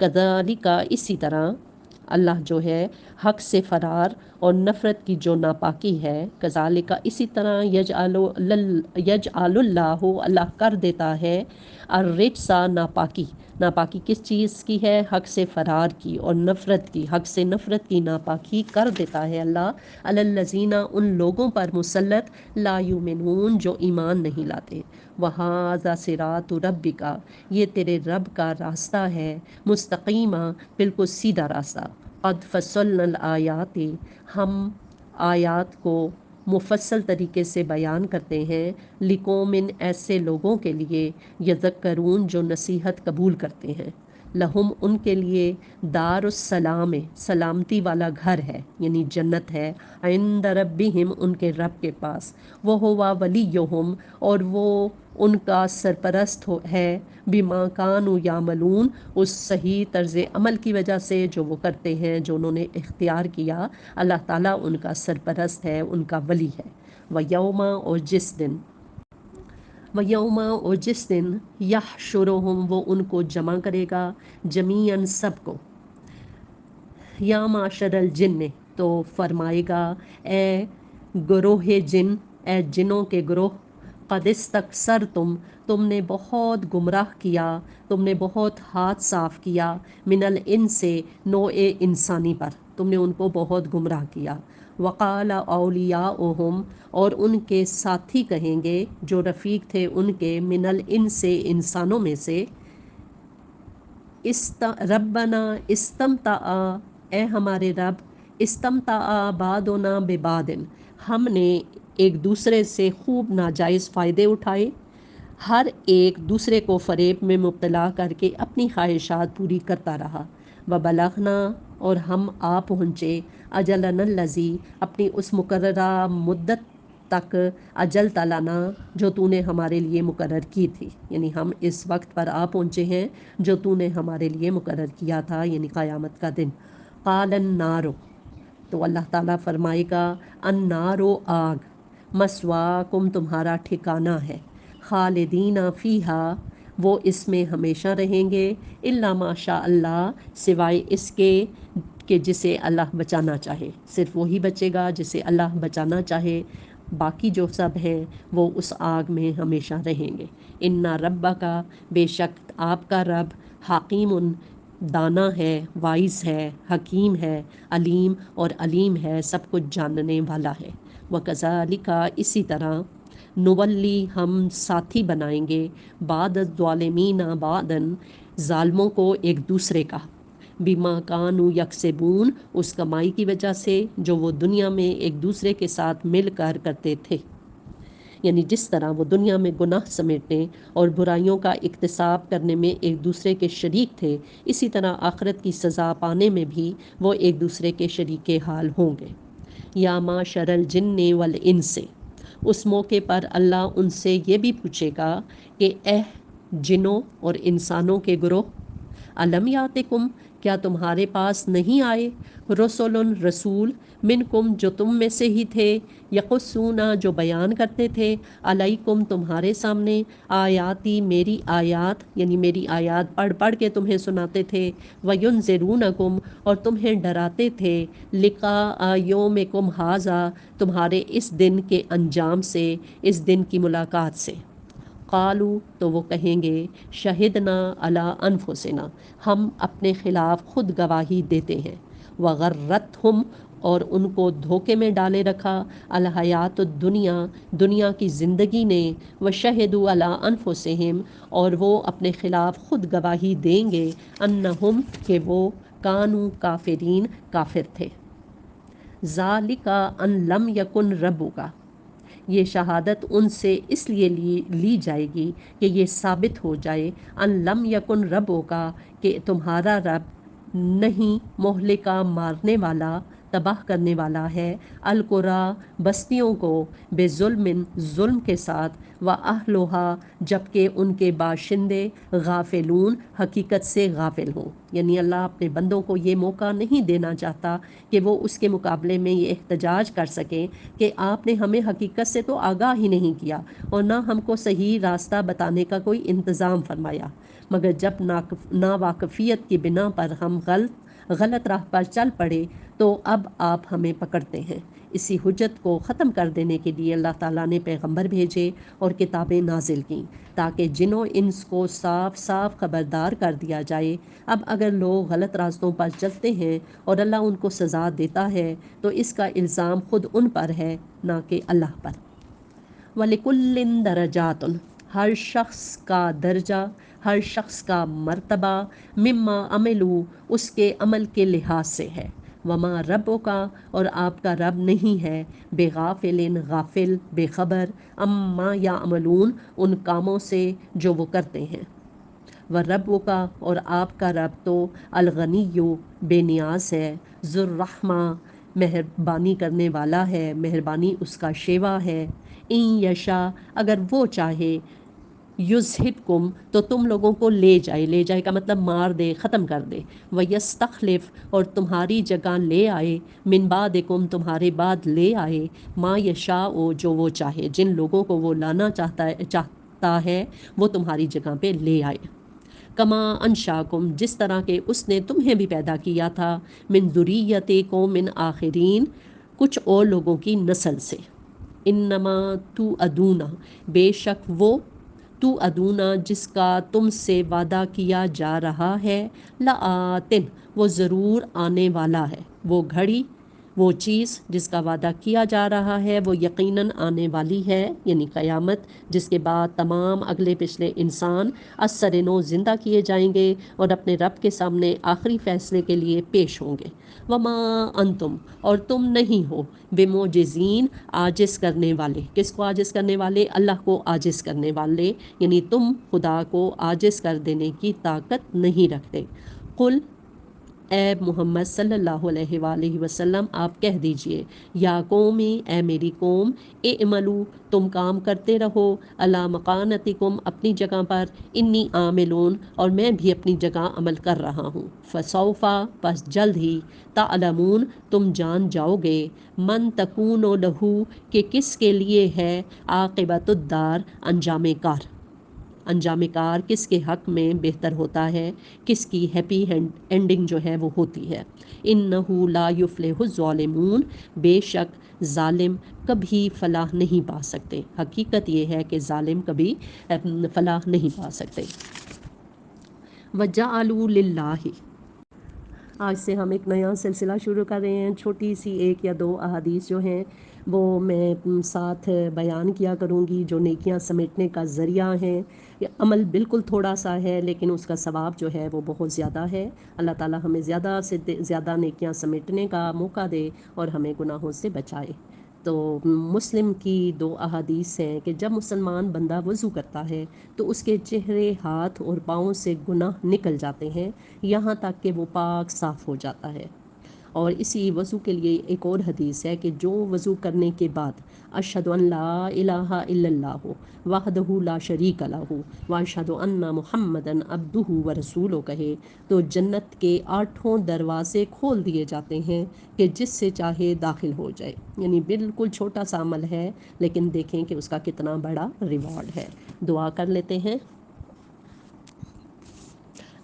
کذالک اسی طرح اللہ جو ہے حق سے فرار اور نفرت کی جو ناپاکی ہے، کذالک اسی طرح یجعل اللہ اللہ کر دیتا ہے الرجس ناپاکی، ناپاکی کس چیز کی ہے؟ حق سے فرار کی اور نفرت کی، حق سے نفرت کی ناپاکی کر دیتا ہے اللہ علی الذین ان لوگوں پر مسلط لا یؤمنون جو ایمان نہیں لاتے، وہذا صراط ربک یہ تیرے رب کا راستہ ہے، مستقیمہ بالکل سیدھا راستہ، قد فصلنا الآیات ہم آیات کو مفصل طریقے سے بیان کرتے ہیں، لقومن ایسے لوگوں کے لیے یذکرون جو نصیحت قبول کرتے ہیں، لہم ان کے لیے دار السلام سلامتی والا گھر ہے یعنی جنت ہے، عند ربہم ان کے رب کے پاس، وہ ہوا ولیہم اور وہ ان کا سرپرست ہے، بما کانوا یعملون اس صحیح طرز عمل کی وجہ سے جو وہ کرتے ہیں، جو انہوں نے اختیار کیا، اللہ تعالیٰ ان کا سرپرست ہے، ان کا ولی ہے۔ ویوم اور جس دن، یحشرہم وہ ان کو جمع کرے گا، جمیعاً سب کو، یا معشر الجن تو فرمائے گا اے گروہ جن، اے جنوں کے گروہ، قد استکثرتم تم نے بہت گمراہ کیا، تم نے بہت ہاتھ صاف کیا، من الانس سے نوع انسانی پر تم نے ان کو بہت گمراہ کیا، وقال اولیاؤہم اور ان کے ساتھی کہیں گے جو رفیق تھے ان کے، من الانس سے انسانوں میں سے، ربنا استمتع اے ہمارے رب، استمتع بعضنا ببعض ہم نے ایک دوسرے سے خوب ناجائز فائدے اٹھائے، ہر ایک دوسرے کو فریب میں مبتلا کر کے اپنی خواہشات پوری کرتا رہا، وبلغنا اور ہم آ پہنچے، اجلنا الذی اپنی اس مقررہ مدت تک، اجل تلانا جو تو نے ہمارے لیے مقرر کی تھی، یعنی ہم اس وقت پر آ پہنچے ہیں جو تو نے ہمارے لیے مقرر کیا تھا، یعنی قیامت کا دن۔ قال النار تو اللہ تعالیٰ فرمائے گا، النار آگ، مسواکم تمہارا ٹھکانہ ہے، خالدین فیہا وہ اس میں ہمیشہ رہیں گے، الا ما شاء اللہ سوائے اس کے کہ جسے اللہ بچانا چاہے، صرف وہی بچے گا جسے اللہ بچانا چاہے، باقی جو سب ہیں وہ اس آگ میں ہمیشہ رہیں گے۔ ان ربک بے شک آپ کا رب، حکیم دانا ہے، وائز ہے، حکیم ہے، علیم اور علیم ہے، سب کچھ جاننے والا ہے۔ وَكَذَلِكَ اسی طرح، نولی ہم ساتھی بنائیں گے، بعد الظالمین بعدن ظالموں کو ایک دوسرے کا، بما کانوا یکسبون اس کمائی کی وجہ سے جو وہ دنیا میں ایک دوسرے کے ساتھ مل کر کرتے تھے، یعنی جس طرح وہ دنیا میں گناہ سمیٹنے اور برائیوں کا اکتساب کرنے میں ایک دوسرے کے شریک تھے، اسی طرح آخرت کی سزا پانے میں بھی وہ ایک دوسرے کے شریک حال ہوں گے۔ یا معشر الجن والانس اس موقع پر اللہ ان سے یہ بھی پوچھے گا کہ اے جنوں اور انسانوں کے گروہ، علم یاتکم کیا تمہارے پاس نہیں آئے، رسول رسول، منکم جو تم میں سے ہی تھے، یقصون جو بیان کرتے تھے، علیکم تمہارے سامنے، آیاتی میری آیات، یعنی میری آیات پڑھ پڑھ کے تمہیں سناتے تھے، وینذرونکم اور تمہیں ڈراتے تھے، لقاء یومکم ھذا تمہارے اس دن کے انجام سے، اس دن کی ملاقات سے۔ قالو تو وہ کہیں گے، شہدنا علی انفسنا ہم اپنے خلاف خود گواہی دیتے ہیں، وغرتہم اور ان کو دھوکے میں ڈالے رکھا، الحیات الدنیا دنیا کی زندگی نے، وشہدوا علی انفسہم اور وہ اپنے خلاف خود گواہی دیں گے، انہم کہ وہ کانوا کافرین کافر تھے۔ ذالک ان لم یکن ربک یہ شہادت ان سے اس لیے لی جائے گی کہ یہ ثابت ہو جائے، ان لم یکن ربک کہ تمہارا رب نہیں مہلکا مارنے والا، تباہ کرنے والا ہے القرا بستیوں کو بے ظلم کے ساتھ و اہلھا جبکہ ان کے باشندے غافلون حقیقت سے غافل ہوں. یعنی اللہ اپنے بندوں کو یہ موقع نہیں دینا چاہتا کہ وہ اس کے مقابلے میں یہ احتجاج کر سکیں کہ آپ نے ہمیں حقیقت سے تو آگاہ ہی نہیں کیا اور نہ ہم کو صحیح راستہ بتانے کا کوئی انتظام فرمایا، مگر جب ناواقفیت کی بنا پر ہم غلط راہ پر چل پڑے تو اب آپ ہمیں پکڑتے ہیں. اسی حجت کو ختم کر دینے کے لیے اللہ تعالیٰ نے پیغمبر بھیجے اور کتابیں نازل کیں تاکہ جنوں انس کو صاف صاف خبردار کر دیا جائے. اب اگر لوگ غلط راستوں پر چلتے ہیں اور اللہ ان کو سزا دیتا ہے تو اس کا الزام خود ان پر ہے نہ کہ اللہ پر. وَلِكُلٍّ دَرَجَاتٌ ہر شخص کا درجہ، ہر شخص کا مرتبہ مما عملو اس کے عمل کے لحاظ سے ہے. وما ربک اور آپ کا رب نہیں ہے بے غافل غافل بے خبر اما یعملون ان کاموں سے جو وہ کرتے ہیں. وَرَبُّکَ اور آپ کا رب تو الغنی بے نیاز ہے، ذو الرحمہ مہربانی کرنے والا ہے، مہربانی اس کا شیوا ہے. ان یشا اگر وہ چاہے یذہبکم تو تم لوگوں کو لے جائے کا مطلب مار دے، ختم کر دے. ویستخلف اور تمہاری جگہ لے آئے من بعدکم تمہارے بعد لے آئے ما یشاء جو وہ چاہے، جن لوگوں کو وہ لانا چاہتا ہے وہ تمہاری جگہ پہ لے آئے. کما انشاکم جس طرح کہ اس نے تمہیں بھی پیدا کیا تھا من ذریت قوم آخرین کچھ اور لوگوں کی نسل سے. انما تو ادونا بے شک وہ تو ادونا جس کا تم سے وعدہ کیا جا رہا ہے لآتن وہ ضرور آنے والا ہے. وہ گھڑی وہ چیز جس کا وعدہ کیا جا رہا ہے وہ یقیناً آنے والی ہے، یعنی قیامت، جس کے بعد تمام اگلے پچھلے انسان از نو زندہ کیے جائیں گے اور اپنے رب کے سامنے آخری فیصلے کے لیے پیش ہوں گے. وما انتم اور تم نہیں ہو بمعجزین عاجز کرنے والے. کس کو عاجز کرنے والے؟ اللہ کو عاجز کرنے والے، یعنی تم خدا کو عاجز کر دینے کی طاقت نہیں رکھتے. قل اے محمد صلی اللہ علیہ وآلہ وسلم آپ کہہ دیجئے یا قومی اے میری قوم اعملوا تم کام کرتے رہو علی مکانتکم اپنی جگہ پر انی عاملون اور میں بھی اپنی جگہ عمل کر رہا ہوں. فسوف پس جلد ہی تعلمون تم جان جاؤ گے من تکون لہو کہ کس کے لیے ہے عاقبت الدار انجام کار کس کے حق میں بہتر ہوتا ہے، کس کی ہیپی اینڈنگ جو ہے وہ ہوتی ہے. انہ لا یفلح الظالمون بے شک ظالم کبھی فلاح نہیں پا سکتے. حقیقت یہ ہے کہ ظالم کبھی فلاح نہیں پا سکتے. وَجَعَلُوا لِلَّهِ آج سے ہم ایک نیا سلسلہ شروع کر رہے ہیں. چھوٹی سی ایک یا دو احادیث جو ہیں وہ میں ساتھ بیان کیا کروں گی جو نیکیاں سمیٹنے کا ذریعہ ہیں. عمل بالکل تھوڑا سا ہے لیکن اس کا ثواب جو ہے وہ بہت زیادہ ہے. اللہ تعالی ہمیں زیادہ سے زیادہ نیکیاں سمیٹنے کا موقع دے اور ہمیں گناہوں سے بچائے. تو مسلم کی دو احادیث ہیں کہ جب مسلمان بندہ وضو کرتا ہے تو اس کے چہرے، ہاتھ اور پاؤں سے گناہ نکل جاتے ہیں یہاں تک کہ وہ پاک صاف ہو جاتا ہے. اور اسی وضو کے لیے ایک اور حدیث ہے کہ جو وضو کرنے کے بعد اشہد ان لا الہ الا اللہ وحدہ لا شریک لہ واشہد ان محمدا عبدہ ورسولہ کہے تو جنت کے 8 دروازے کھول دیے جاتے ہیں کہ جس سے چاہے داخل ہو جائے. یعنی بالکل چھوٹا سا عمل ہے لیکن دیکھیں کہ اس کا کتنا بڑا ریوارڈ ہے. دعا کر لیتے ہیں.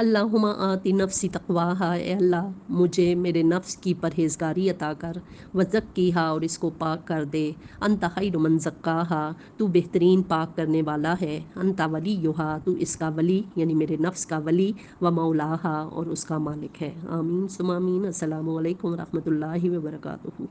اللہم آتی نفسی تقواہا اے اللہ مجھے میرے نفس کی پرہیزگاری عطا کر وزکیہا اور اس کو پاک کر دے. انت خیر من زکاہا تو بہترین پاک کرنے والا ہے. انت ولیہا تو اس کا ولی یعنی میرے نفس کا ولی و مولاہا اور اس کا مالک ہے. آمین ثم آمین. السلام علیکم ورحمۃ اللہ وبرکاتہ.